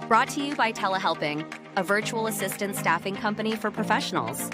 Brought to you by Telehelping, a virtual assistant staffing company for professionals.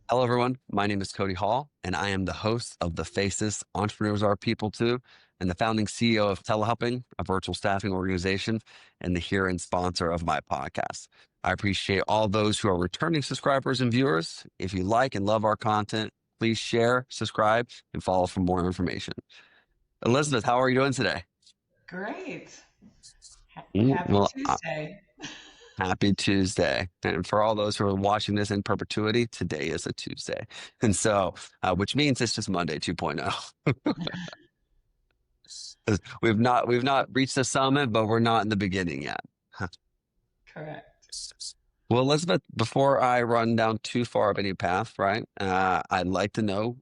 Hello, everyone. My name is Cody Hall, and I am the host of The Faces, Entrepreneurs Are People Too, and the founding CEO of Telehelping, a virtual staffing organization, and the here and sponsor of my podcast. I appreciate all those who are returning subscribers and viewers. If you like and love our content, please share, subscribe, and follow for more information. Elizabeth, how are you doing today? Great. Happy Tuesday. Happy Tuesday. And for all those who are watching this in perpetuity, today is a Tuesday. And so, which means it's just Monday 2.0. We've not reached the summit, but we're not in the beginning yet. Correct. Well, Elizabeth, before I run down too far of any path, right? I'd like to know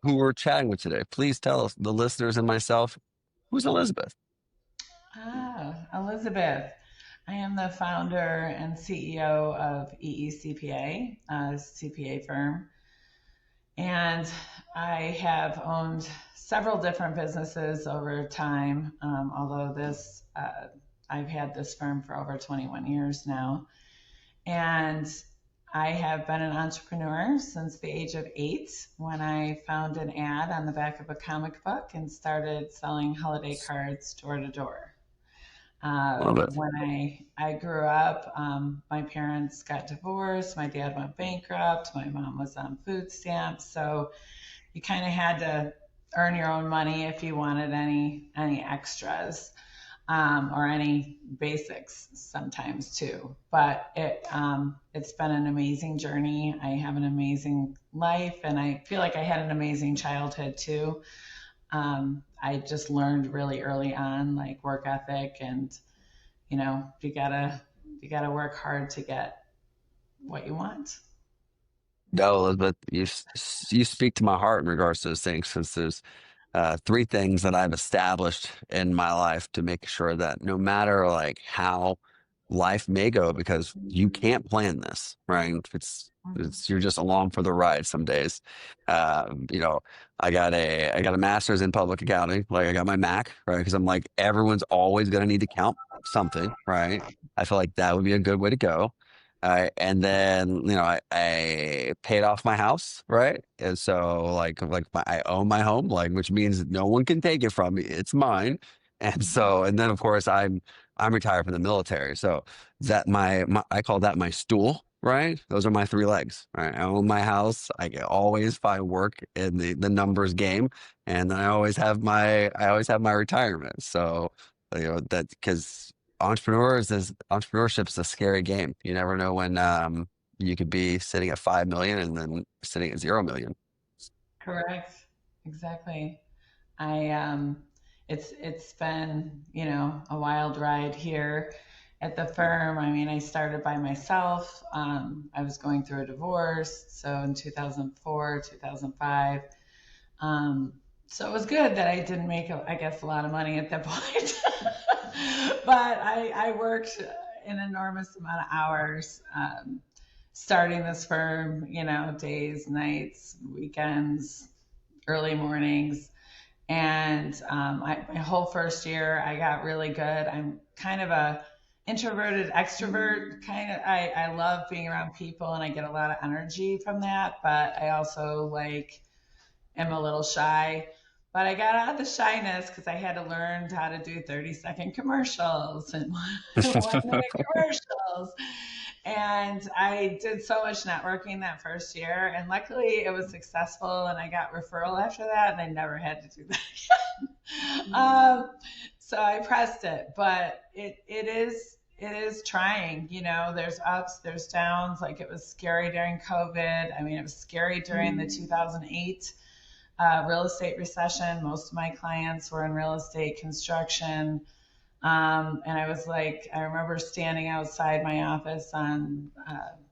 who we're chatting with today. Please tell us, the listeners and myself, who's Elizabeth? Elizabeth. I am the founder and CEO of EECPA, a CPA firm. And I have owned several different businesses over time, although I've had this firm for over 21 years now. And I have been an entrepreneur since the age of 8 when I found an ad on the back of a comic book and started selling holiday cards door to door. When I grew up, my parents got divorced. My dad went bankrupt. My mom was on food stamps. So you kind of had to earn your own money if you wanted any extras, or any basics sometimes too. But it's been an amazing journey. I have an amazing life, and I feel like I had an amazing childhood too. I just learned really early on, like work ethic, and you gotta work hard to get what you want. No, Elizabeth, you speak to my heart in regards to those things, since there's three things that I've established in my life to make sure that no matter like how life may go, because you can't plan this, right? It's you're just along for the ride some days. You know, I got a master's in public accounting. Like I got my Mac, right? Because I'm like, everyone's always going to need to count something, right? I feel like that would be a good way to go. And then, I paid off my house, right? And so I own my home, like, which means no one can take it from me. It's mine. And so, and then of course I'm retired from the military. So that my I call that my stool, right? Those are my three legs, right? I own my house. I can always find work in the numbers game. And then I always have my retirement. So, that because entrepreneurship is a scary game. You never know when you could be sitting at 5 million and then sitting at 0 million. Correct. Exactly. I it's been, a wild ride here at the firm. I mean, I started by myself. I was going through a divorce, so in 2004, 2005. So it was good that I didn't make, I guess, a lot of money at that point. But I worked an enormous amount of hours, starting this firm, days, nights, weekends, early mornings. And my whole first year, I got really good. I'm kind of a introverted extrovert I love being around people, and I get a lot of energy from that. But I also am a little shy. But I got out of the shyness because I had to learn how to do 30-second commercials and 1-minute commercials. And I did so much networking that first year. And luckily it was successful, and I got referral after that, and I never had to do that again. So I pressed it, but it is trying. There's ups, there's downs. Like, it was scary during COVID. I mean, it was scary during the 2008 real estate recession. Most of my clients were in real estate construction. And I remember standing outside my office on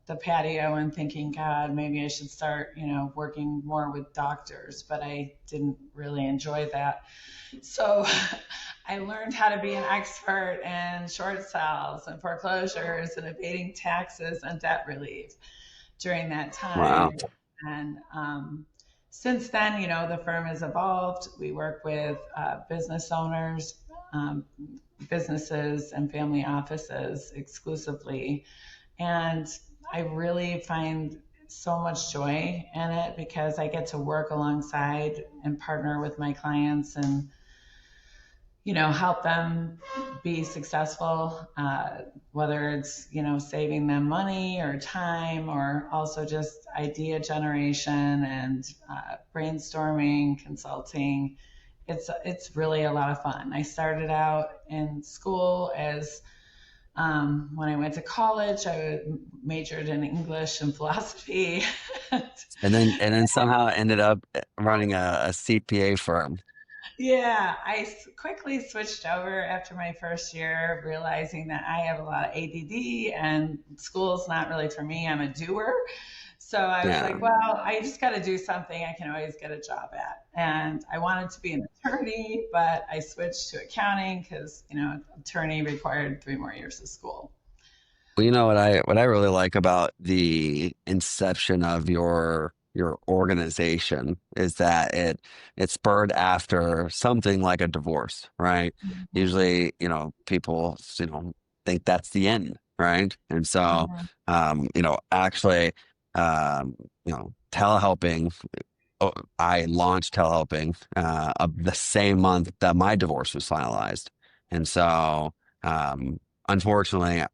the patio and thinking, God, maybe I should start, working more with doctors, but I didn't really enjoy that. So I learned how to be an expert in short sales and foreclosures and evading taxes and debt relief during that time. Wow. And since then, the firm has evolved. We work with business owners, um, businesses, and family offices exclusively. And I really find so much joy in it because I get to work alongside and partner with my clients and help them be successful, whether it's, saving them money or time, or also just idea generation and brainstorming, consulting. It's really a lot of fun. I started out in school as when I went to college, I majored in English and philosophy. And then somehow ended up running a CPA firm. Yeah, I quickly switched over after my first year, realizing that I have a lot of ADD and school's not really for me. I'm a doer. So I was Yeah. like, well, I just got to do something I can always get a job at. And I wanted to be an attorney, but I switched to accounting because, attorney required 3 more years of school. Well, you know what I really like about the inception of your organization is that it spurred after something like a divorce, right? Mhm. Usually, people, think that's the end, right? And so, Mhm. actually, telehelping. Oh, I launched telehelping of the same month that my divorce was finalized, and so unfortunately,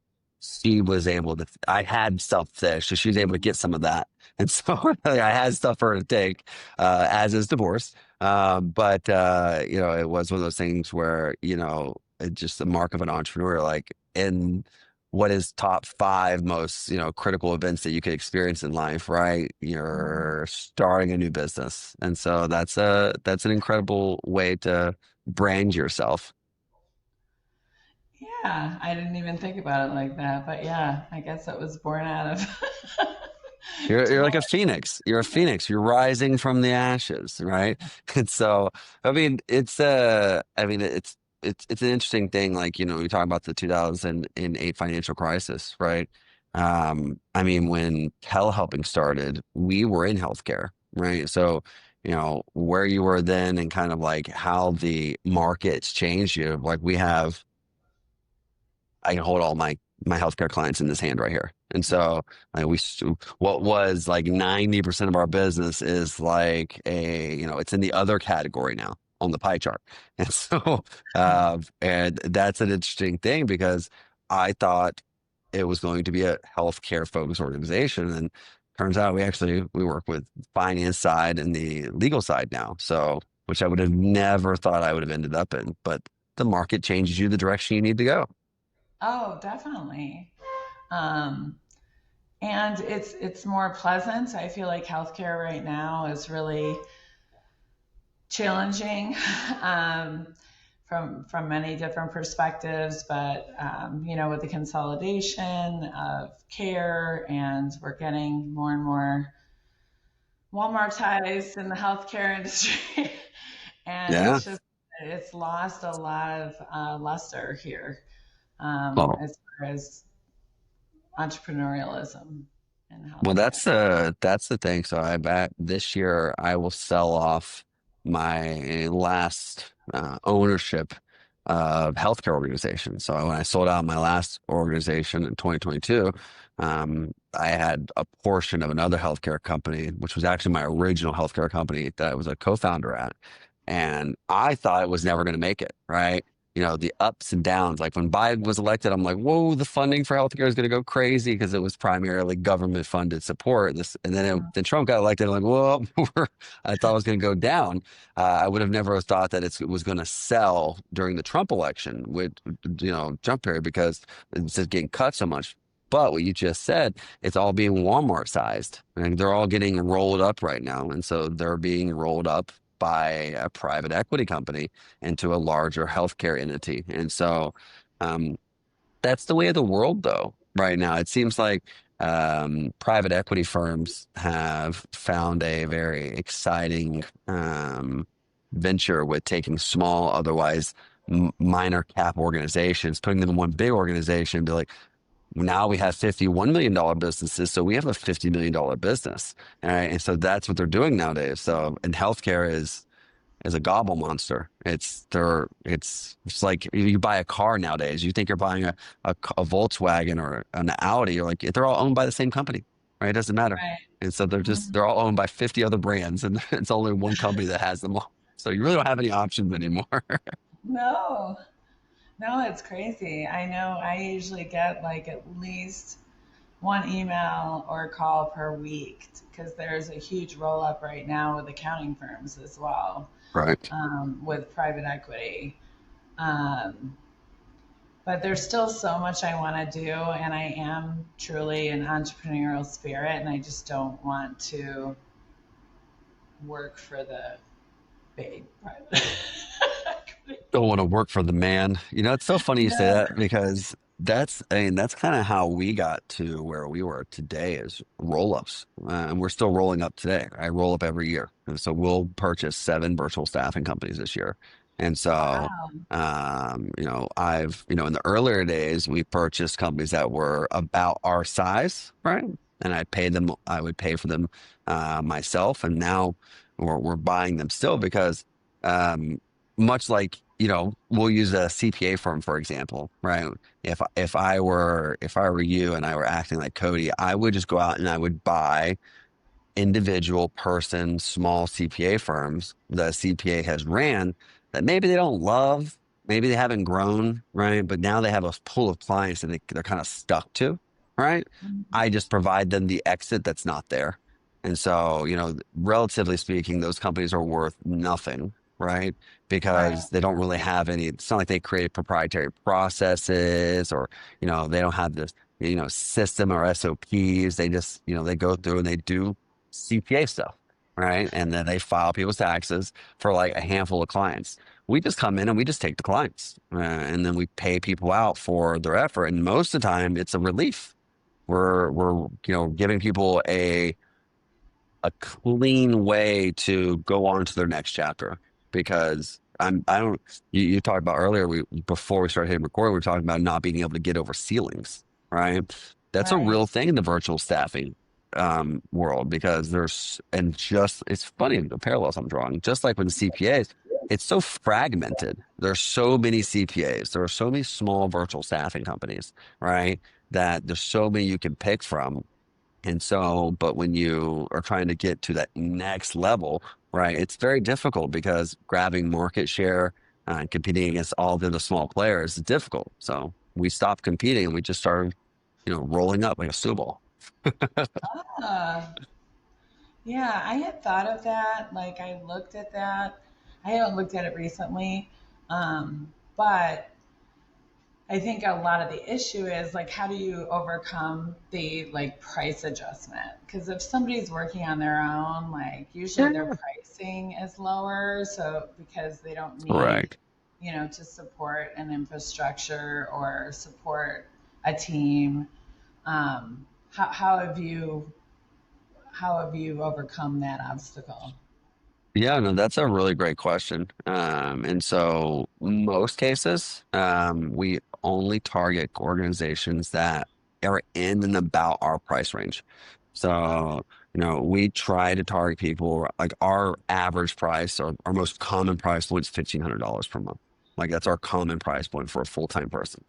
she was able to. I had stuff there, so she was able to get some of that, and so I had stuff for her to take, as is divorce. But it was one of those things where it's just the mark of an entrepreneur, like in what is top five most critical events that you could experience in life, right? Mhm. You're starting a new business, and so that's an incredible way to brand yourself. Yeah, I didn't even think about it like that, but yeah, I guess it was born out of You're like a divorce. phoenix. You're a phoenix. You're rising from the ashes, right? And so, I mean, it's an interesting thing. Like, we talk about the 2008 financial crisis, right? I mean, when telehelping started, we were in healthcare, right? So, where you were then and kind of like how the markets changed you. Like, I can hold all my healthcare clients in this hand right here. And so like what was like 90% of our business is like it's in the other category now on the pie chart. And so and that's an interesting thing because I thought it was going to be a healthcare focused organization, and turns out we work with finance side and the legal side now. So which I would have never thought I would have ended up in, but the market changes you the direction you need to go. Oh, definitely. Um, and it's more pleasant. I feel like healthcare right now is really challenging um, from many different perspectives. But with the consolidation of care, and we're getting more and more Walmartized in the healthcare industry, and Yeah. it's lost a lot of luster here Well, as far as entrepreneurialism in well, healthcare. that's the thing. So I bet this year I will sell off my last ownership of healthcare organization. So when I sold out my last organization in 2022, I had a portion of another healthcare company, which was actually my original healthcare company that I was a co-founder at. And I thought it was never going to make it, right? The ups and downs. Like when Biden was elected, I'm like, whoa, the funding for healthcare is going to go crazy because it was primarily government funded support. And then Trump got elected. I'm like, well, I thought it was going to go down. I would have never thought that it was going to sell during the Trump election with, Trump period because it's just getting cut so much. But what you just said, it's all being Walmart sized, and they're all getting rolled up right now. And so they're being rolled up by a private equity company into a larger healthcare entity. And so um, that's the way of the world, though, right now. It seems like private equity firms have found a very exciting venture with taking small, otherwise minor cap organizations, putting them in one big organization, and be like, Now we have $51 million businesses, so we have a $50 million business. All right. And so that's what they're doing nowadays. So, and healthcare is a gobble monster. It's like you buy a car nowadays. You think you're buying a Volkswagen or an Audi. You're like, they're all owned by the same company, right? It doesn't matter. Right. And so Mhm. they're all owned by 50 other brands, and it's only one company that has them all. So you really don't have any options anymore. No, no, it's crazy. I know I usually get like at least one email or call per week because there's a huge roll up right now with accounting firms as well, Right. with private equity. Um, but there's still so much I want to do, and I am truly an entrepreneurial spirit, and I just don't want to work for the big private equity. Don't want to work for the man. It's so funny you say No, that because I mean, that's kind of how we got to where we were today is roll-ups. And we're still rolling up today. I roll up every year. And so we'll purchase 7 virtual staffing companies this year. And so, wow. in the earlier days, we purchased companies that were about our size, right? And I would pay for them myself. And now we're buying them still because, um, much like we'll use a CPA firm for example, right? If I were you and I were acting like Cody, I would just go out and I would buy individual person small CPA firms the CPA has ran that maybe they don't love, maybe they haven't grown, right? But now they have a pool of clients that they're kind of stuck to, right? I just provide them the exit that's not there. And so, relatively speaking, those companies are worth nothing, right? Right. Because they don't really have any, it's not like they create proprietary processes or, they don't have this, system or SOPs. They just, they go through and they do CPA stuff, right? And then they file people's taxes for like a handful of clients. We just come in and we just take the clients, and then we pay people out for their effort. And most of the time, it's a relief. We're giving people a clean way to go on to their next chapter because I don't you talked about earlier before we started hitting recording we were talking about not being able to get over ceilings, right? That's a Right. real thing in the virtual staffing world because it's funny the parallels I'm drawing, just like with the CPAs. It's so fragmented. There's so many CPAs, there are so many small virtual staffing companies, right, that there's so many you can pick from. And so, but when you are trying to get to that next level, right, it's very difficult because grabbing market share and competing against all the other small players is difficult. So we stopped competing and we just started, rolling up like a snowball. Uh, yeah, I had thought of that. Like, I looked at that. I haven't looked at it recently, but I think a lot of the issue is like, how do you overcome the like price adjustment? Because if somebody's working on their own, like usually their Yeah. pricing is lower, so because they don't need, Correct. to support an infrastructure or support a team. How have you overcome that obstacle? Yeah, no, that's a really great question. And so most cases, we only target organizations that are in and about our price range. So, we try to target people like our average price or our most common price point is $1,500 per month. Like that's our common price point for a full-time person.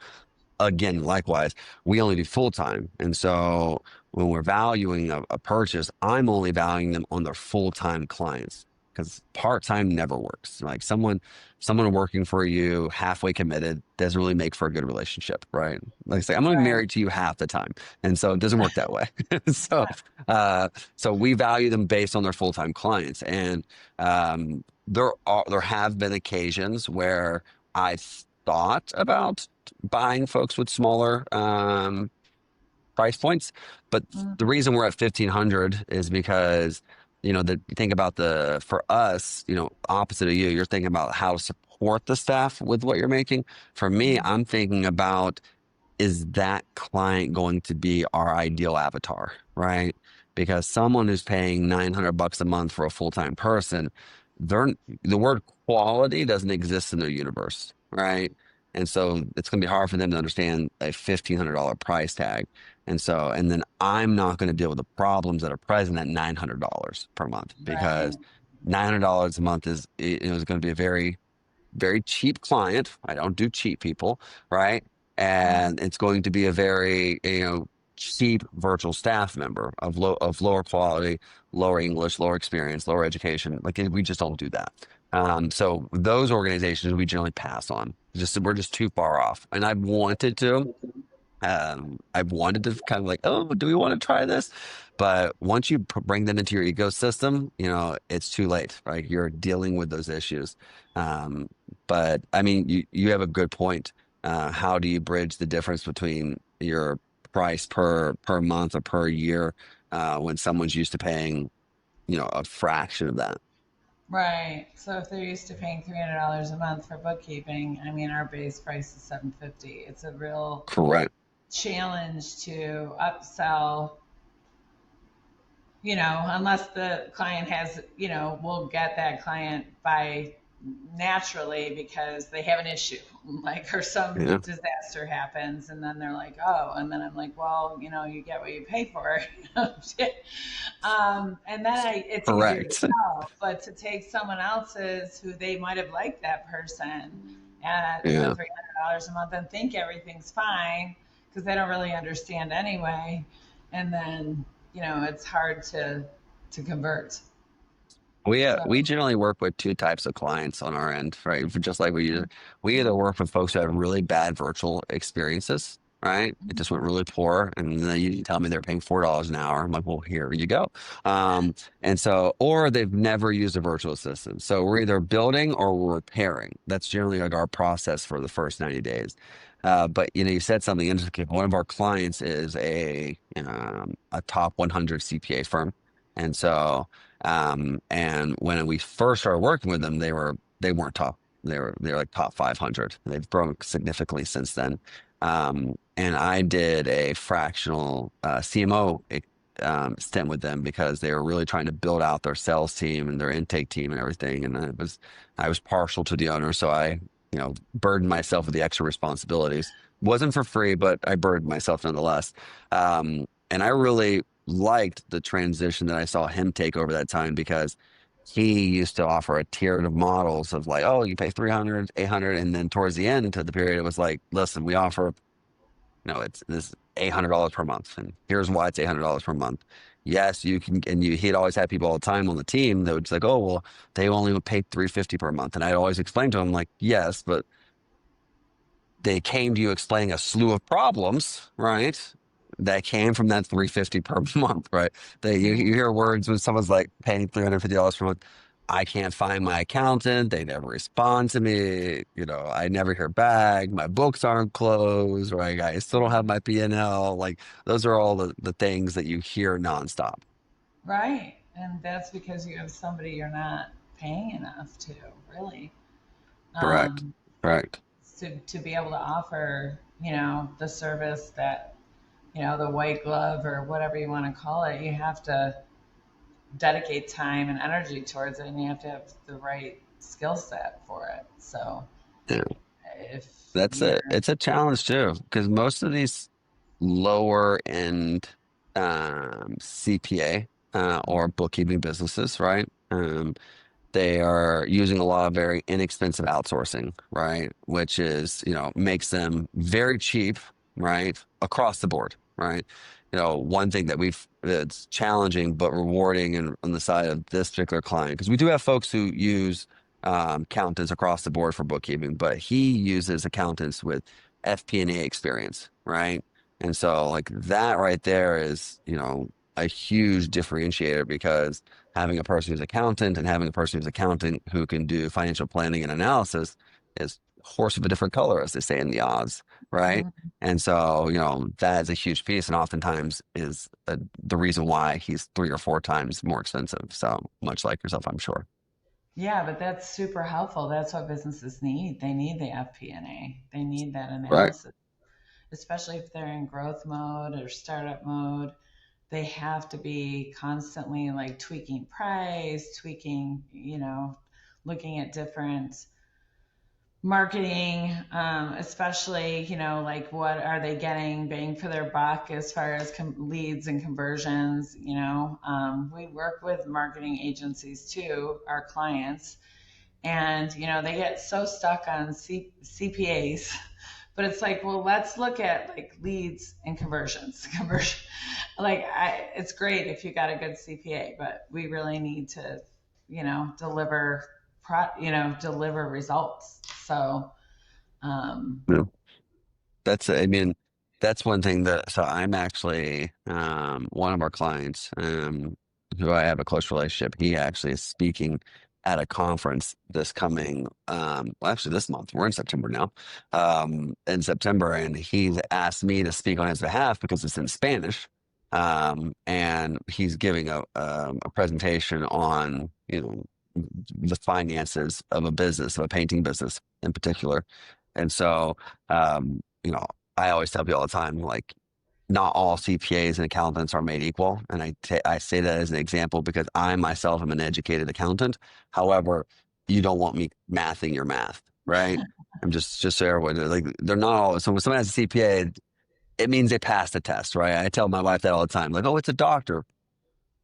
Again, likewise, we only do full time. And so when we're valuing a purchase, I'm only valuing them on their full time clients because part time never works. Like someone working for you halfway committed doesn't really make for a good relationship, right? Like I say, I'm only Right. married to you half the time. And so it doesn't work that way. So, uh, so we value them based on their full time clients. And there have been occasions where I thought about buying folks with smaller price points. But the Mm, reason we're at 1,500 is because, think about for us, opposite of you, you're thinking about how to support the staff with what you're making. For me, mm, I'm thinking about is that client going to be our ideal avatar, right? Because someone who's paying $900 a month for a full-time person, they're the word quality doesn't exist in their universe, right? And so it's going to be hard for them to understand a $1,500 price tag. And so, and then I'm not going to deal with the problems that are present at $900 per month, Right. because $900 a month is going to be a very cheap client. I don't do cheap people, right? Uh, And it's going to be a very, cheap virtual staff member of lower quality, lower English, lower experience, lower education. Like we just don't do that. So those organizations we generally pass on. Just we're just too far off. And I've wanted to kind of like, oh, do we want to try this? But once you bring them into your ecosystem, it's too late, right? You're dealing with those issues. Um, but I mean, you have a good point. How do you bridge the difference between your price per month or per year when someone's used to paying, a fraction of that? right. So if they're used to paying $300 a month for bookkeeping, I mean, our base price is 750. It's a real Correct. challenge to upsell, unless the client has, we'll get that client by naturally because they have an issue, like, or some Yeah. disaster happens, and then they're like, oh, and then I'm like, well, you get what you pay for. And then it's easier to Correct. sell, but to take someone else's who they might have liked that person at for Yeah. $300 a month and think everything's fine because they don't really understand anyway, and then it's hard to convert. We So, generally work with two types of clients on our end, right? Just like we either work with folks who have really bad virtual experiences, right? It just went really poor, and then you tell me they're paying $4 an hour. I'm like, well, here you go. And so, or they've never used a virtual assistant. So we're either building or we're repairing. That's generally like our process for the first 90 days. But you said something interesting. One of our clients is a top 100 CPA firm, and so. And when we first started working with them, they weren't top. They were like top 500. They've grown significantly since then. And I did a fractional CMO stint with them because they were really trying to build out their sales team and their intake team and everything. And I was partial to the owner, so I burdened myself with the extra responsibilities. Wasn't for free, but I burdened myself nonetheless. And I really liked the transition that I saw him take over that time, because he used to offer a tiered of models of like, oh, you pay 300, 800, and then towards the end of the period, it was like, listen, we offer, it's this $800 per month, and here's why it's $800 per month. Yes, you can, and he'd always had people all the time on the team that would just like, oh, well, they only would pay 350 per month, and I'd always explain to him like, yes, but they came to you explaining a slew of problems, right? That came from that 350 per month, right? You hear words when someone's like paying $350 per month. I can't find my accountant. They never respond to me. I never hear back. My books aren't closed, right? I still don't have my P&L. Like those are all the things that you hear nonstop. right, and that's because you have somebody you're not paying enough to, really, Correct. um, Correct. to be able to offer the service that the white glove or whatever you want to call it. You have to dedicate time and energy towards it, and you have to have the right skill set for it. So Yeah. if That's you're it. It's a challenge too, because most of these lower end CPA or bookkeeping businesses, right? They are using a lot of very inexpensive outsourcing, right? Which is, makes them very cheap, right? Across the board, right? One thing that's challenging but rewarding on the side of this particular client, because we do have folks who use accountants across the board for bookkeeping, but he uses accountants with FP&A experience, right? And so like that right there is, a huge differentiator, because having a person who's accountant and having a person who's accountant who can do financial planning and analysis is horse of a different color, as they say in the odds, right? Mhm. And so, that is a huge piece, and oftentimes is the reason why he's 3 or 4 times more expensive. So much like yourself, I'm sure. Yeah, but that's super helpful. That's what businesses need. They need the FP&A. They need that Right. analysis, especially if they're in growth mode or startup mode. They have to be constantly like tweaking price, tweaking, looking at different marketing, especially, like what are they getting bang for their buck as far as leads and conversions. We work with marketing agencies too, our clients, and they get so stuck on CPAs. But it's like, well, let's look at like leads and conversions. It's great if you got a good CPA, but we really need to, deliver, deliver results. So, No. I mean, that's one thing so I'm actually, one of our clients, who I have a close relationship, he actually is speaking at a conference this coming, well, actually this month, we're in September now, in September, and he's asked me to speak on his behalf because it's in Spanish. And he's giving a presentation on, the finances of a business, of a painting business in particular. And so, I always tell people all the time, like, not all CPAs and accountants are made equal. And I say that as an example because I myself am an educated accountant. However, you don't want me mathing your math, right? I'm just so everyone, like, they're not all. So when someone has a CPA, it means they passed the test, right? I tell my wife that all the time, like, oh, it's a doctor.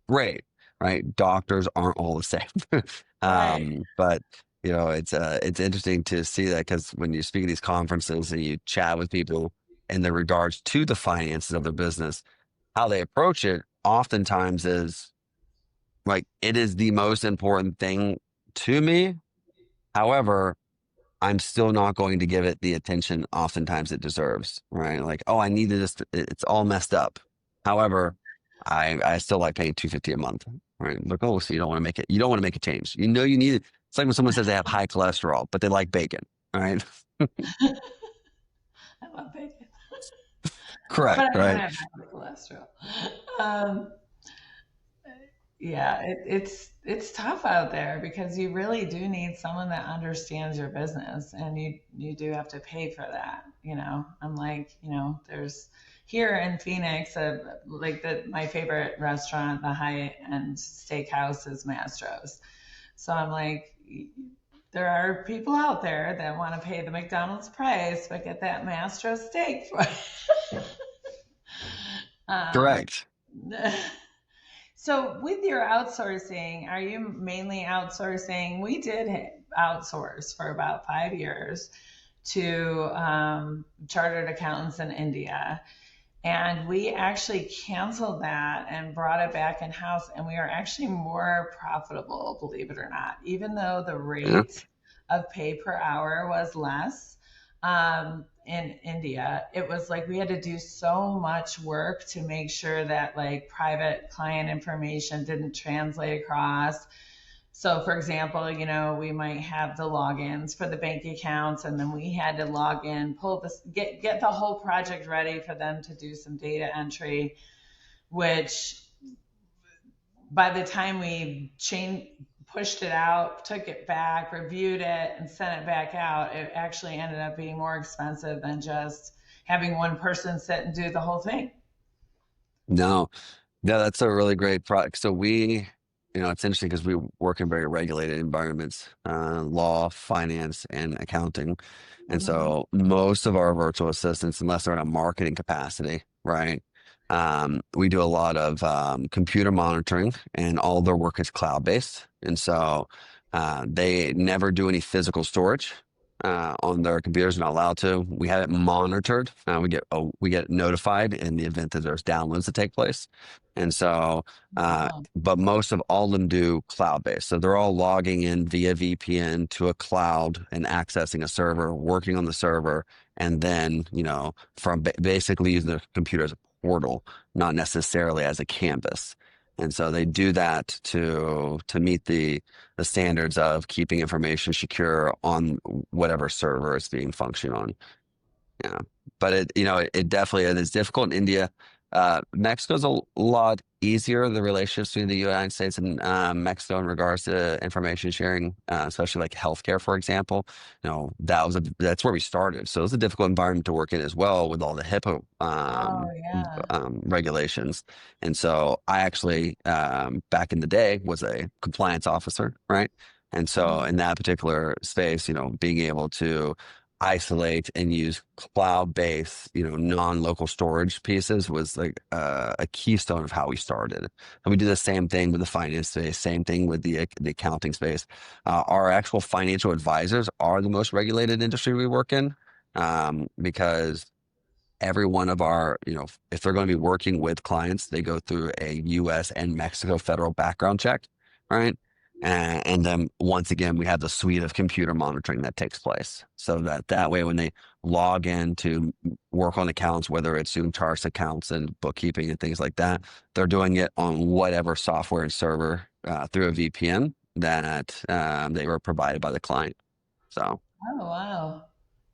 Great, right? Doctors aren't all the same. right. But it's interesting to see that because when you speak at these conferences and you chat with people in the regards to the finances of their business, how they approach it oftentimes is like it is the most important thing to me. However, I'm still not going to give it the attention oftentimes it deserves, right? Like, oh, I need to it's all messed up. However, I still like paying 250 a month, right? Like, oh, so you don't want to make a change. You need it. It's like when someone says they have high cholesterol, but they like bacon, right? I love bacon, but Correct, I don't right? have high cholesterol. Um, yeah, it's tough out there because you really do need someone that understands your business, and you do have to pay for that. I'm like, there's here in Phoenix, my favorite restaurant, the high end steakhouse is Mastro's. So I'm like, there are people out there that want to pay the McDonald's price but get that Mastro steak for. um, Correct. So, with your outsourcing, are you mainly outsourcing? We did outsource for about 5 years to chartered accountants in India. And we actually canceled that and brought it back in house. And we are actually more profitable, believe it or not, even though the Yeah. rate of pay per hour was less. In India, it was like we had to do so much work to make sure that like private client information didn't translate across. So, for example, we might have the logins for the bank accounts, and then we had to log in, pull this, get the whole project ready for them to do some data entry, which by the time we pushed it out, took it back, reviewed it, and sent it back out, it actually ended up being more expensive than just having one person sit and do the whole thing. No, no, that's a really great product. So it's interesting because we work in very regulated environments, law, finance, and accounting. And Mm-hmm. so most of our virtual assistants, unless they're in a marketing capacity, right? We do a lot of computer monitoring and all their work is cloud-based. And so they never do any physical storage. On their computers, not allowed to. We have it monitored. We get notified in the event that there's downloads that take place, and so Wow. but most of all of them do cloud based. So they're all logging in via VPN to a cloud and accessing a server, working on the server, and then, from basically using the computer as a portal, not necessarily as a canvas. And so they do that to meet the standards of keeping information secure on whatever server it's being functioned on. Yeah, but it definitely it is difficult in India. Mexico's a lot easier. The relationships between the United States and Mexico in regards to information sharing, especially like healthcare, for example. That's where we started. So it's a difficult environment to work in as well with all the HIPAA Oh, yeah. regulations. And so I actually back in the day was a compliance officer, right? And so in that particular space, being able to isolate and use cloud-based, non-local storage pieces was like a keystone of how we started. And we do the same thing with the finance space, same thing with the accounting space. Our actual financial advisors are the most regulated industry we work in, because every one of our, if they're going to be working with clients, they go through a US and Mexico federal background check, right? And then once again, we have the suite of computer monitoring that takes place. So that way, when they log in to work on accounts, whether it's doing charge accounts and bookkeeping and things like that, they're doing it on whatever software and server through a VPN that they were provided by the client. So Oh, wow.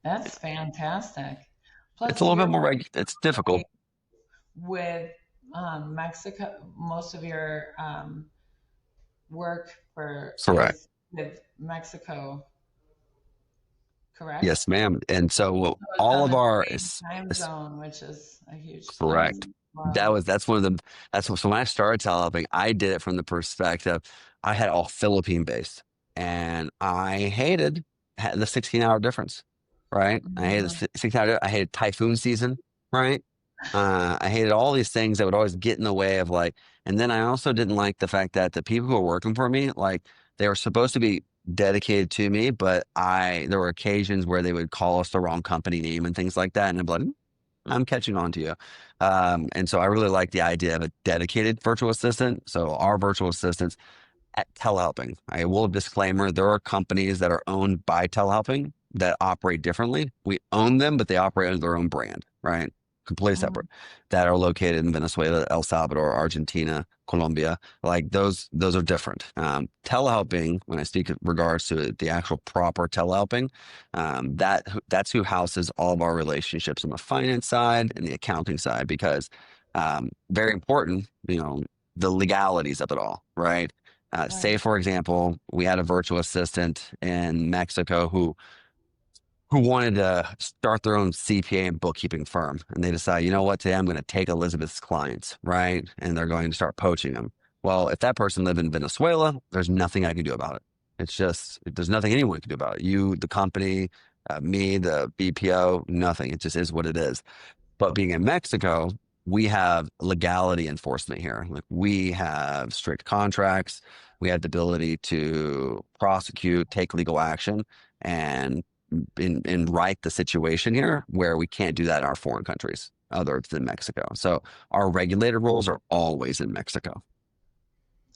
That's fantastic. it's a Plus, little bit you're more it's difficult. working with Mexico. Most of your work for Correct. is with Mexico, correct? Yes, ma'am. And so So it's all on of the our same time zone, which is a huge correct. plus. Wow. That's one of the so when I started telehelping, I did it from the perspective I had all Philippine based, and I hated the 16-hour difference, right? I hated the Mhm. 16-hour. I hated typhoon season, right? I hated all these things that would always get in the way of like, and then I also didn't like the fact that the people who were working for me, like they were supposed to be dedicated to me, but there were occasions where they would call us the wrong company name and things like that, and I'd be like, I'm catching on to you. And so I really like the idea of a dedicated virtual assistant. So our virtual assistants at telehelping. I will disclaimer, there are companies that are owned by telehelping that operate differently. We own them, but they operate under their own brand, right? Completely Mhm. separate. That are located in Venezuela, El Salvador, Argentina, Colombia. Like those are different. Telehelping, when I speak in regards to the actual proper telehelping, that's who houses all of our relationships on the finance side and the accounting side, because very important, the legalities of it all, right? Say, Right. for example, we had a virtual assistant in Mexico who wanted to start their own CPA and bookkeeping firm, and they decide, you know what, today I'm going to take Elizabeth's clients, right, and they're going to start poaching them. Well, if that person lived in Venezuela, there's nothing I can do about it. It's just there's nothing anyone can do about it. You, the company, me, the BPO, nothing. It just is what it is. But being in Mexico, we have legality enforcement here. Like we have strict contracts. We have the ability to prosecute, take legal action, and right the situation here where we can't do that in our foreign countries other than Mexico. So our regulated rules are always in Mexico.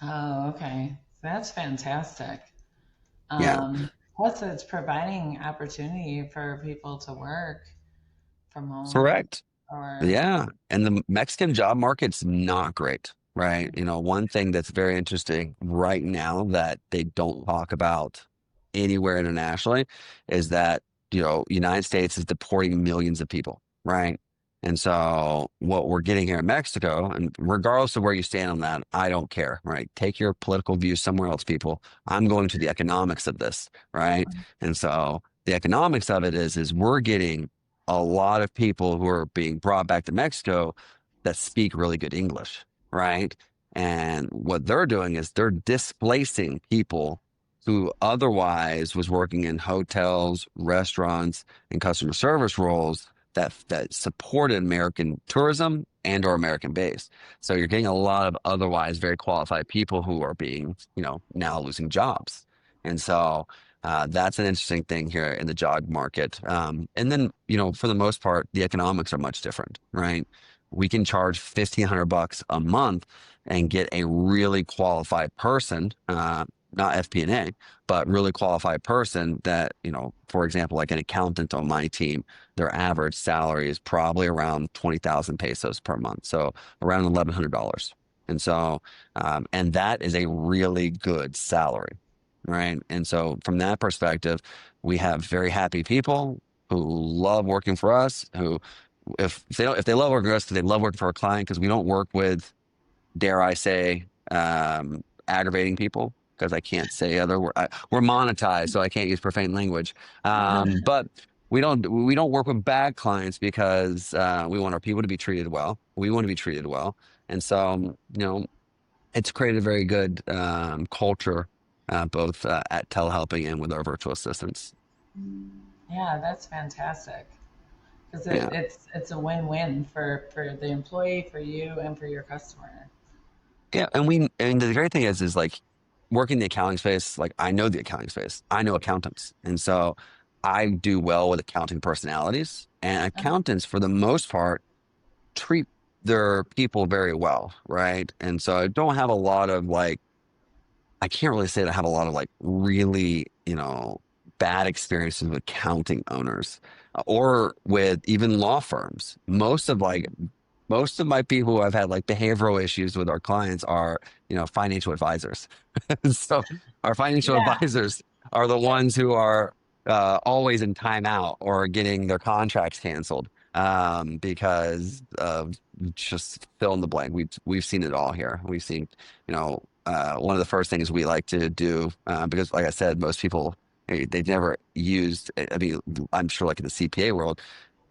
Oh, okay. That's fantastic. Yeah, Plus, it's providing opportunity for people to work from home correct. or, Yeah, and the Mexican job market's not great, right? One thing that's very interesting right now that they don't talk about anywhere internationally is that, United States is deporting millions of people, right? And so what we're getting here in Mexico, and regardless of where you stand on that, I don't care, right? Take your political views somewhere else, people. I'm going to the economics of this, right? And so the economics of it is we're getting a lot of people who are being brought back to Mexico that speak really good English, right? And what they're doing is they're displacing people who otherwise was working in hotels, restaurants, and customer service roles that supported American tourism and or American base. So you're getting a lot of otherwise very qualified people who are being, now losing jobs. And so that's an interesting thing here in the job market. And then, for the most part, the economics are much different, right? We can charge $1,500 a month and get a really qualified person, not FP&A, but really qualified person that, for example, like an accountant on my team, their average salary is probably around 20,000 pesos per month. So around $1,100. And so, and that is a really good salary, right? And so from that perspective, we have very happy people who love working for us, who if they love working for us because they love working for a client, because we don't work with, dare I say, aggravating people, because I can't say other word. We're monetized, so I can't use profane language. But we don't work with bad clients because we want our people to be treated well. We want to be treated well, and so it's created a very good culture both at telehelping and with our virtual assistants. Yeah, that's fantastic because Yeah. it's a win-win for the employee, for you, and for your customer. Yeah, and the great thing is like working the accounting space, like I know the accounting space. I know accountants. And so I do well with accounting personalities. And Uh-huh. accountants, for the most part, treat their people very well, right? And so I don't have a lot of like I can't really say that I have a lot of like really, bad experiences with accounting owners or with even law firms. Most of my people who I've had like behavioral issues with our clients are, financial advisors. So our financial Yeah. advisors are the ones who are always in timeout or getting their contracts canceled because of just fill in the blank. We've seen it all here. We've seen, one of the first things we like to do because, like I said, most people they've never used. I mean, I'm sure, like in the CPA world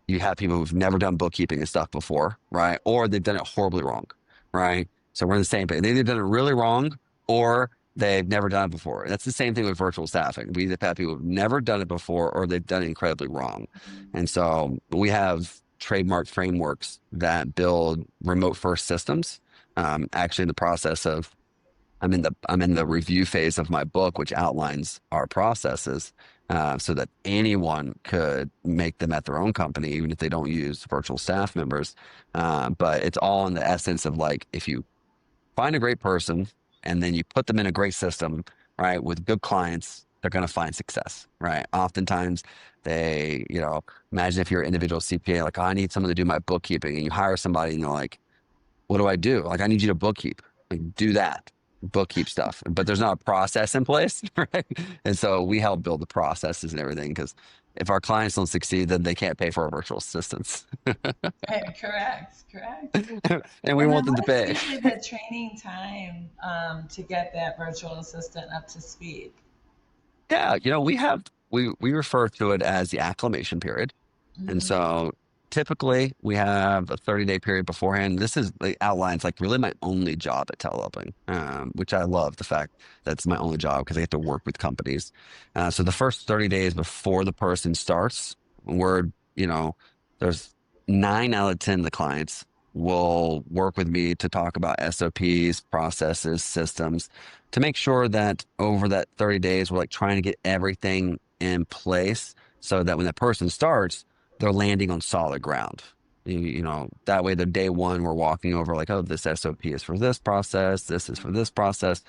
you have people who've never done bookkeeping and stuff before, right? Or they've done it horribly wrong, right? So we're in the same page. They've either done it really wrong or they've never done it before. And that's the same thing with virtual staffing. We either have people who've never done it before or they've done it incredibly wrong. And so we have trademark frameworks that build remote first systems. Actually, in the process of I'm in the review phase of my book, which outlines our processes, so that anyone could make them at their own company, even if they don't use virtual staff members. But it's all in the essence of like if you find a great person and then you put them in a great system, right, with good clients, they're going to find success, right? Oftentimes, imagine if you're an individual CPA, like, oh, I need someone to do my bookkeeping, and you hire somebody, and they're like, what do I do? Like, I need you to bookkeep. Like, do that, bookkeep stuff. But there's not a process in place, right? And so we help build the processes and everything because if our clients don't succeed, then they can't pay for our virtual assistants, Correct, correct. and we And then want them to what's pay. usually the training time to get that virtual assistant up to speed? Yeah, we refer to it as the acclimation period. And Hmm. so typically we have a 30-day period beforehand. This is like outlines like really my only job at telehelping, which I love the fact that's my only job because I get to work with companies. So the first 30 days before the person starts, we're, there's 9 out of 10 of the clients will work with me to talk about SOPs, processes, systems to make sure that over that 30 days, we're like trying to get everything in place so that when that person starts, they're landing on solid ground. That way, the day one, we're walking over like, oh, this SOP is for this process, this is for this process,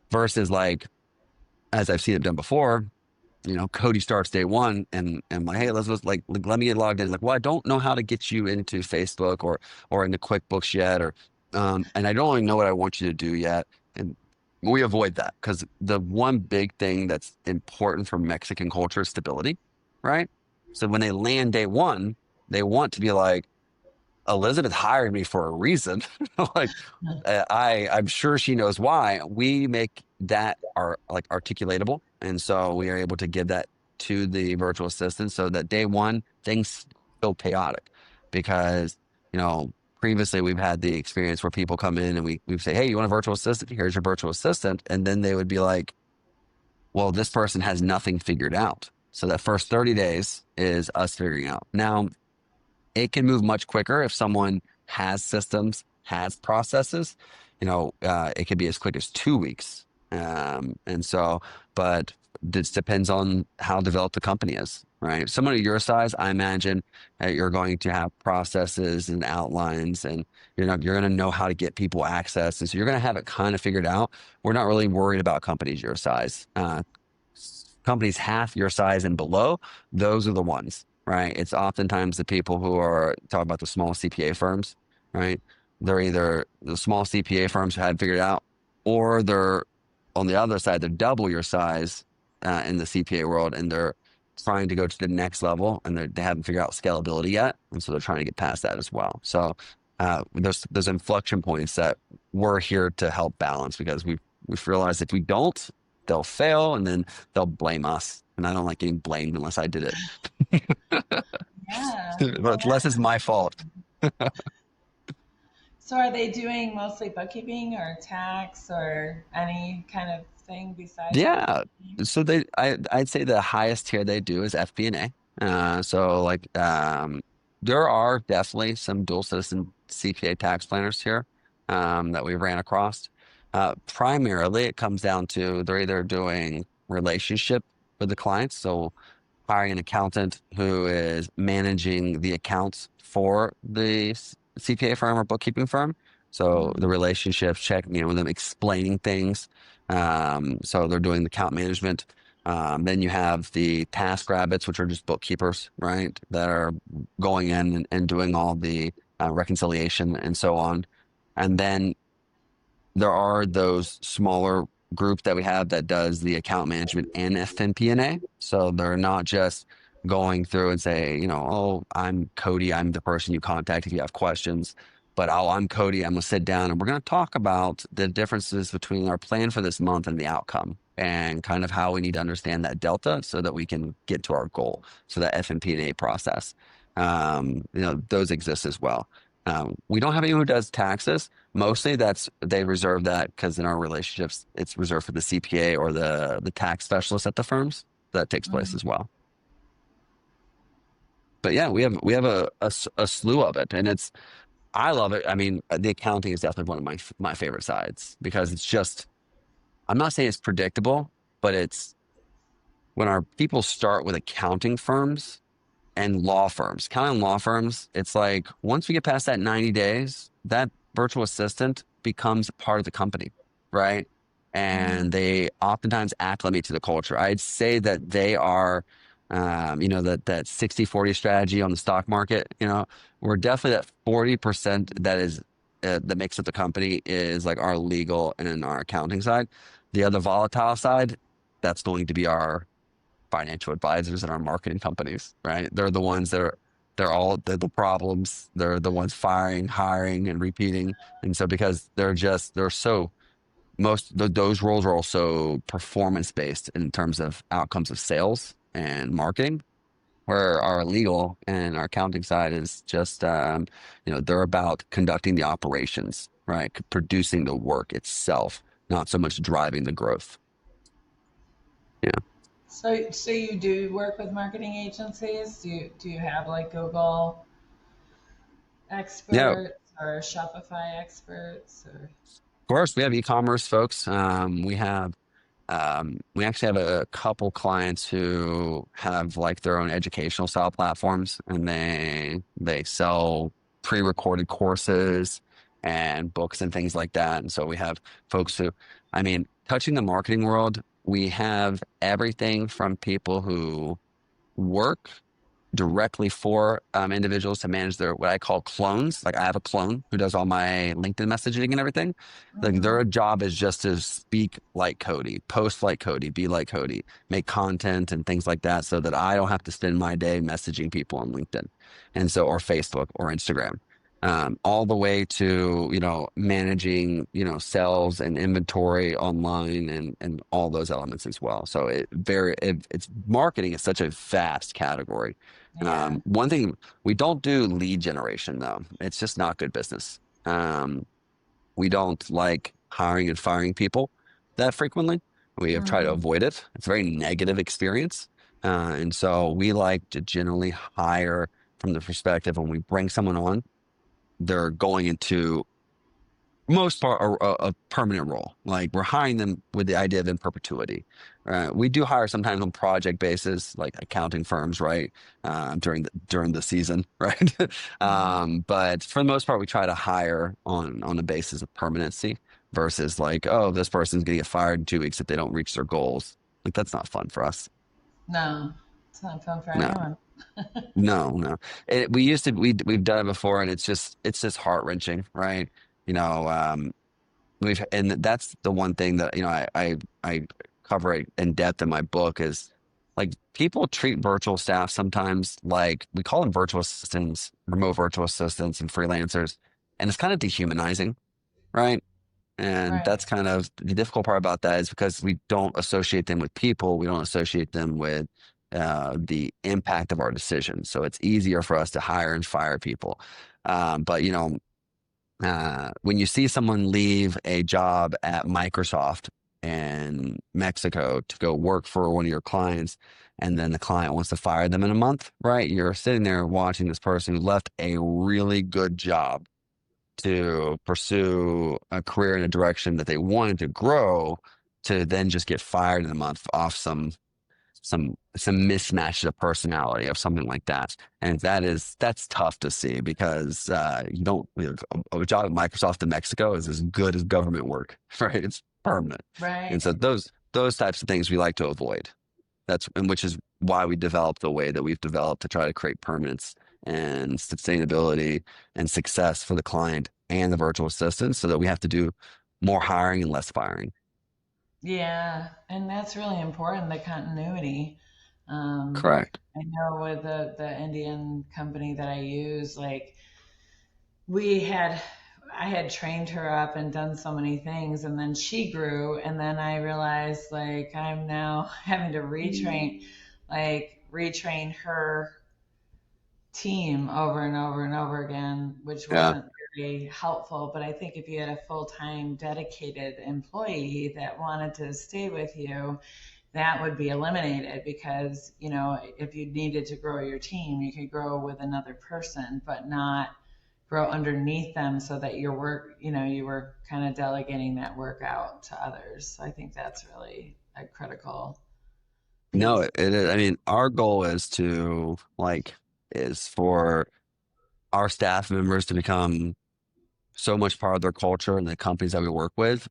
versus like, as I've seen it done before, Cody starts day one and I'm like, hey, let's like, let me get logged in. Like, well, I don't know how to get you into Facebook or into QuickBooks yet, or and I don't really know what I want you to do yet. And we avoid that because the one big thing that's important for Mexican culture is stability, right? So when they land day one, they want to be like, Elizabeth hired me for a reason. Like, I'm sure she knows why. We make that our like articulatable, and so we are able to give that to the virtual assistant, so that day one things feel chaotic, because previously we've had the experience where people come in and we say, hey, you want a virtual assistant? Here's your virtual assistant, and then they would be like, well, this person has nothing figured out. So that first 30 days is us figuring out. Now, it can move much quicker if someone has systems, has processes. It could be as quick as 2 weeks. And so, but this depends on how developed the company is, right? Someone of your size, I imagine you're going to have processes and outlines, and you're going to know how to get people access, and so you're going to have it kind of figured out. We're not really worried about companies your size. Companies half your size and below, those are the ones, right? It's oftentimes the people who are talking about the small CPA firms, right? They're either the small CPA firms who had figured it out, or they're on the other side, they're double your size in the CPA world, and they're trying to go to the next level, and they haven't figured out scalability yet, and so they're trying to get past that as well. So there's inflection points that we're here to help balance because we've realized if we don't, they'll fail, and then they'll blame us. And I don't like getting blamed unless I did it. Yeah, Unless it's my fault. So are they doing mostly bookkeeping or tax or any kind of thing besides Yeah. bookkeeping? So I'd say the highest tier they do is FP&A. So like there are definitely some dual citizen CPA tax planners here that we ran across. Primarily it comes down to they're either doing relationship with the clients, so hiring an accountant who is managing the accounts for the CPA firm or bookkeeping firm. So the Mm, relationships, checking in with them, explaining things. So they're doing the account management. Then you have the task rabbits, which are just bookkeepers, right? That are going in and doing all the reconciliation and so on. And then there are those smaller groups that we have that does the account management and FNP&A. So they're not just going through and say, oh, I'm Cody, I'm the person you contact if you have questions. But oh, I'm Cody, I'm gonna sit down and we're gonna talk about the differences between our plan for this month and the outcome and kind of how we need to understand that delta so that we can get to our goal. So that FNP&A process. Those exist as well. We don't have anyone who does taxes. Mostly they reserve that because in our relationships, it's reserved for the CPA or the tax specialist at the firms. That takes place mm. as well. But yeah, we have a slew of it, and I love it. I mean, the accounting is definitely one of my favorite sides because it's just I'm not saying it's predictable, but it's when our people start with accounting firms and law firms. Counting law firms, it's like once we get past that 90 days, that virtual assistant becomes part of the company, right? And Mm, they oftentimes acclimate to the culture. I'd say that they are, that 60/40 strategy on the stock market, we're definitely that 40% that makes up the company is like our legal and our accounting side. The other volatile side, that's going to be our financial advisors and our marketing companies, right? They're the ones that they're the problems. They're the ones firing, hiring, and repeating. And so because they're so those roles are also performance based in terms of outcomes of sales and marketing, where our legal and our accounting side is just they're about conducting the operations, right? Producing the work itself, not so much driving the growth. Yeah. so you do work with marketing agencies? Do you have like Google Yeah. experts or Shopify experts or Course, we have e-commerce folks. We actually have a couple clients who have like their own educational style platforms, and they sell pre-recorded courses and books and things like that. And so we have folks who, I mean, touching the marketing world, we have everything from people who work directly for individuals to manage their what I call clones. Like I have a clone who does all my LinkedIn messaging and everything. Like mm-hmm. their job is just to speak like Cody, post like Cody, be like Cody, make content and things like that so that I don't have to spend my day messaging people on LinkedIn or Facebook or Instagram. All the way to, managing, sales and inventory online and all those elements as well. So it's marketing is such a vast category. Yeah. One thing we don't do lead generation though. It's just not good business. We don't like hiring and firing people that frequently. We have tried to Mm, avoid it. It's a very negative experience. And so we like to generally hire from the perspective when we bring someone on, they're going into most part a permanent role. Like we're hiring them with the idea of in perpetuity. We do hire sometimes on project basis, like accounting firms, right? During the season, right? mm. But for the most part, we try to hire on the basis of permanency versus like, oh, this person's gonna get fired in 2 weeks if they don't reach their goals. Like that's not fun for us. No, it's not fun for No, anyone. no, no. We used to we've done it before, and it's just heart wrenching, right? You know, and that's the one thing that I cover it in depth in my book is like people treat virtual staff sometimes like we call them virtual assistants, remote virtual assistants, and freelancers, and it's kind of dehumanizing, right? And Right. that's kind of the difficult part about that is because we don't associate them with people, we don't associate them with the impact of our decisions. So it's easier for us to hire and fire people. But when you see someone leave a job at Microsoft in Mexico to go work for one of your clients, and then the client wants to fire them in a month, right? You're sitting there watching this person who left a really good job to pursue a career in a direction that they wanted to grow to then just get fired in a month off some mismatch of personality of something like that. And that's tough to see because you don't a job at Microsoft in Mexico is as good as government work, right? It's permanent. And so Right. those types of things we like to avoid. And which is why we developed the way that we've developed to try to create permanence and sustainability and success for the client and the virtual assistant so that we have to do more hiring and less firing. Yeah, and that's really important, the continuity. Um, Correct. I know with the Indian company that I use, like we had I had trained her up and done so many things, and then she grew, and then I realized like I'm now having to retrain her team over and over and over again, which Yeah. wasn't very helpful. But I think if you had a full time dedicated employee that wanted to stay with you, that would be eliminated because, if you needed to grow your team, you could grow with another person, but not grow underneath them so that your work, you were kind of delegating that work out to others. So I think that's really a critical No, piece. it is. I mean, our goal is for our staff members to become so much part of their culture and the companies that we work with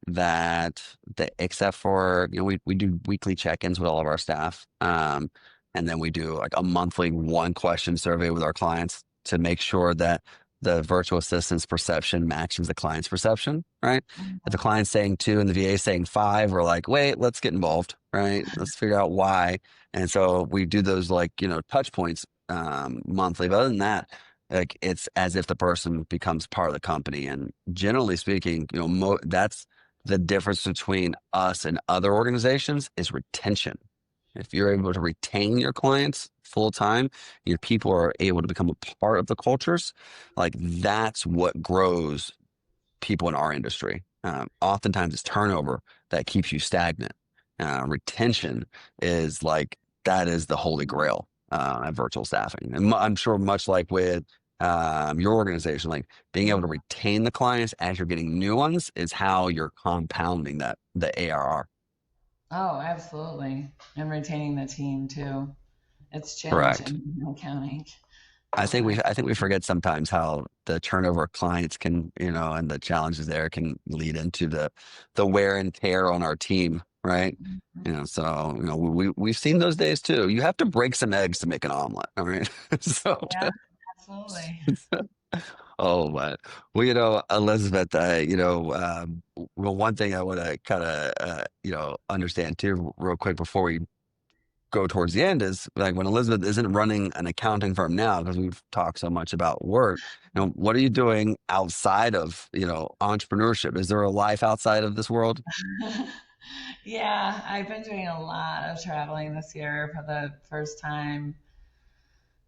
except for, we do weekly check-ins with all of our staff. And then we do like a monthly one question survey with our clients to make sure that the virtual assistant's perception matches the client's perception, right? If the client's saying two and the VA saying five, we're like, wait, let's get involved, right? Let's figure out why. And so we do those touch points monthly. But other than that, like it's as if the person becomes part of the company. And generally speaking, that's the difference between us and other organizations is retention. If you're able to retain your clients full time, your people are able to become a part of the cultures, like that's what grows people in our industry. Oftentimes it's turnover that keeps you stagnant. Retention is that is the holy grail at virtual staffing. And I'm sure much like with your organization, like being able to retain the clients as you're getting new ones is how you're compounding the ARR. Oh, absolutely. And retaining the team too. It's Correct. challenging in accounting. I think we forget sometimes how the turnover of clients can, and the challenges there can lead into the wear and tear on our team, right? So we've seen those days too. You have to break some eggs to make an omelet. All right. So Yeah, absolutely. oh man, well, Elizabeth, well, one thing I want to kind of understand too, real quick before we go towards the end is like when Elizabeth isn't running an accounting firm now, because we've talked so much about work, what are you doing outside of, entrepreneurship? Is there a life outside of this world? Yeah, I've been doing a lot of traveling this year for the first time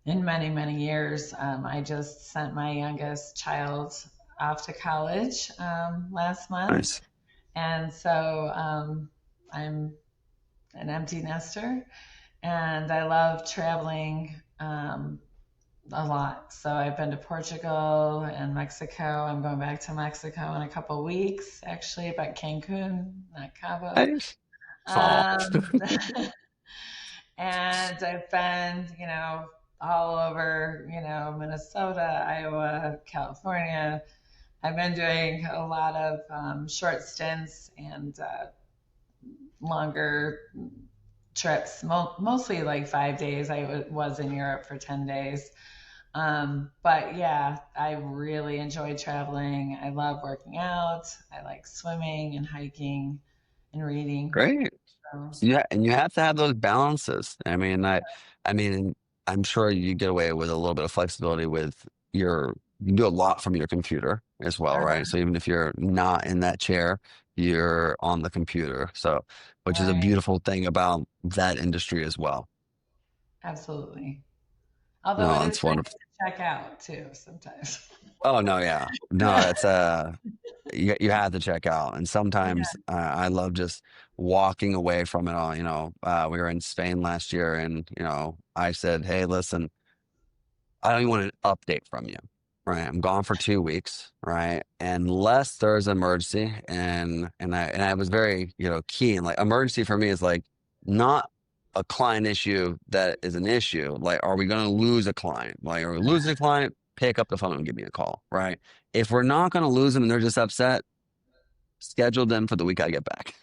in many, many years. I just sent my youngest child off to college last month. Nice. And so I'm an empty nester and I love traveling a lot. So I've been to Portugal and Mexico. I'm going back to Mexico in a couple of weeks, actually, but Cancun, not Cabo. Nice. Oh, Um, and I've been, all over, Minnesota, Iowa, California. I've been doing a lot of short stints and longer trips, mostly like 5 days. I was in Europe for 10 days. But yeah, I really enjoy traveling. I love working out. I like swimming and hiking and reading. great. So, Yeah, and you have to have those balances. I mean, I'm sure you get away with a little bit of flexibility with you can do a lot from your computer as well, right? So even if you're not in that chair, you're on the computer. So, which is a right, beautiful thing about that industry as well. absolutely. Although it No, is it's nice wonderful. to check out too sometimes. Oh no, yeah, no, it's you have to check out, and sometimes I love just walking away from it all. We were in Spain last year, and I said, "Hey, listen, I don't even want an update from you, right? I'm gone for 2 weeks, right? Unless there's an emergency, and I was very keen. Like emergency for me is like not a client issue that is an issue. Like, are we going to lose a client? Like, are we losing a client? Pick up the phone and give me a call, right? If we're not going to lose them and they're just upset, schedule them for the week I get back.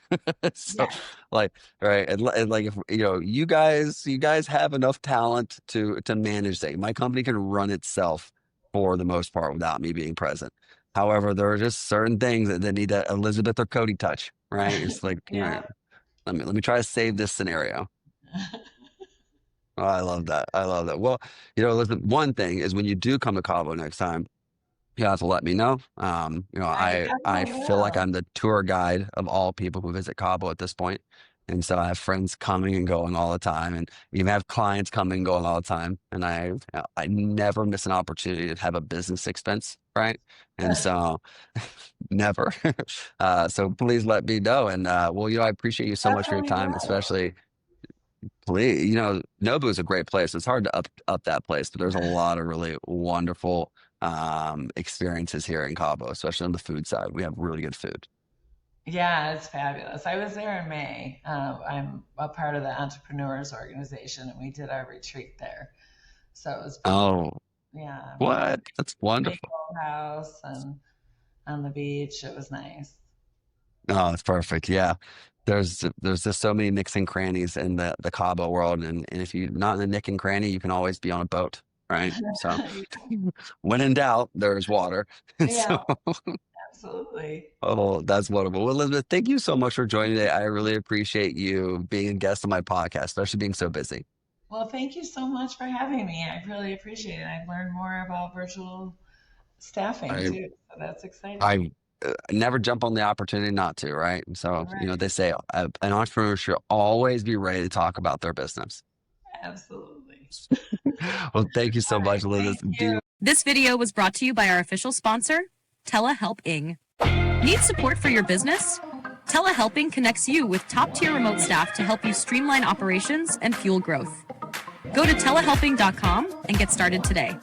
So Yeah, like, right. And like if you guys have enough talent to manage that. My company can run itself for the most part without me being present. However, there are just certain things that need that Elizabeth or Cody touch, right? It's like, yeah. let me try to save this scenario. Oh, I love that. I love that. Well, listen, one thing is when you do come to Cabo next time, you have to let me know. I I definitely feel like will. I'm the tour guide of all people who visit Cabo at this point. And so I have friends coming and going all the time, and even have clients coming and going all the time. And I never miss an opportunity to have a business expense, right? And so never. So please let me know. And well, I appreciate you so much for your Definitely time, will. especially. Please, Nobu is a great place. It's hard to up that place, but there's a lot of really wonderful experiences here in Cabo, especially on the food side. We have really good food. Yeah, it's fabulous. I was there in May. I'm a part of the Entrepreneurs organization, and we did our retreat there. So it was beautiful. Oh, Yeah, we had what? That's a big wonderful. old house and on the beach. It was nice. Oh, it's perfect. Yeah. There's just so many nicks and crannies in the Cabo world. And if you're not in a nick and cranny, you can always be on a boat, right? So when in doubt, there's water. Yeah, So absolutely. oh, that's wonderful. Well, Elizabeth, thank you so much for joining today. I really appreciate you being a guest on my podcast, especially being so busy. Well, thank you so much for having me. I really appreciate it. I've learned more about virtual staffing I too. So that's exciting. I never jump on the opportunity not to, right? And so, Right. they say an entrepreneur should always be ready to talk about their business. Absolutely. Well, thank you so All much, right. Elizabeth. Thank you. This video was brought to you by our official sponsor, Telehelping. Need support for your business? Telehelping connects you with top-tier remote staff to help you streamline operations and fuel growth. Go to telehelping.com and get started today.